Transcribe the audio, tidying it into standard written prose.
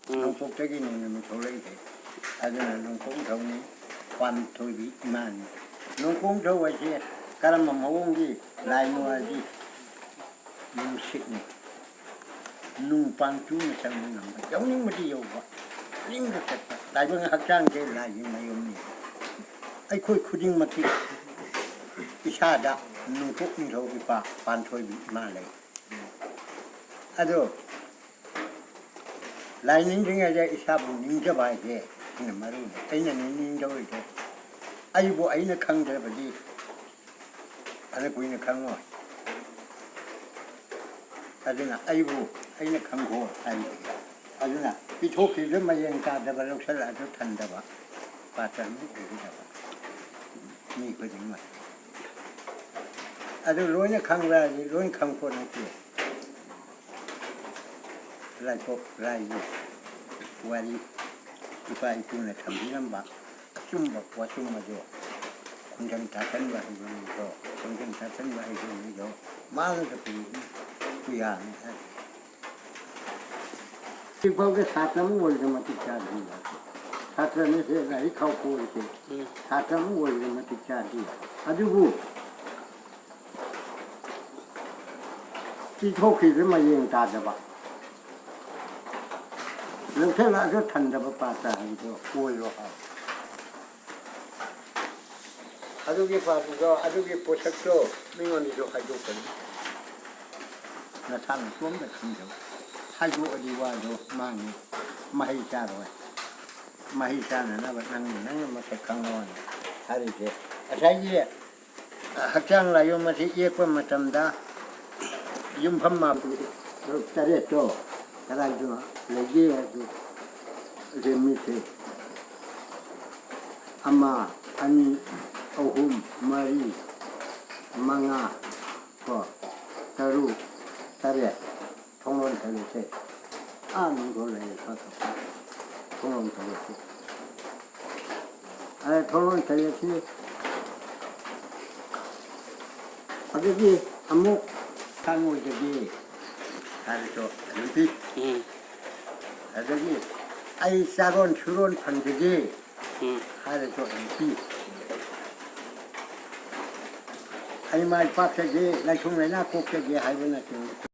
Nongpok tagi nung thougal ke aduna Nongpok Ningthou Panthoibi Ema Nongpok Ningthou aje karam mawong di laino aji nung sikni nung pangtu na sang nang yung ning mati yo ba ning da ta dai bang hakchang ke lai yin mayom ni ai khoi khuding mati isa da Nongpok Ningthou ipa Panthoibi Ema lai ado lai ning ding aja isa bu ning ja bai ke ina maru ai na ning ja oi ke ai bu ai na khang de ba di ana ku ina khang wa aduna ai bu ai na khang ko ai aduna pi thok ki le ma yen ka da ba lok sala ado than da ba pa tan ni ku da ba ni ko ding ma ado lo na khang ra ni lo khang ko na ki lai ko lai wari ipa itu na leiramba sum ba wa sum ma jo kunjang ta tan ba hi ni jo kunjang ta tan ba hi ni jo ma na ta pi ku ya ni ha ti ba ke sa tam wo le ma ti cha di sa tra ni se lai khau ko ke sa tam wo le ma ti cha di adu bu ti thok ki le ma yen ta da ba lok sala ado than da ba pa ta hi jo ko yo ha adugi paduga adugi pochakto mingoni do hajo kan na sang suom da khinjo hajo adiwa do mangi mahi cha ro mahi cha na ba nang ma ta khang on hari je asai ji hakchang la yo ma thi ye kwa matam da yum pham ma tare to kara jo le je do je mi te ama ani ahum mari manga ko taru tare thonglon thale se ani go le sa ta thonglon thale se ai thonglon thale se adegi amuk kango jegi hari to limpi adegi ai saron churon phanjegi hari to limpi ai mai pa ke ge lai chung lai na ko ke ge hai bana ke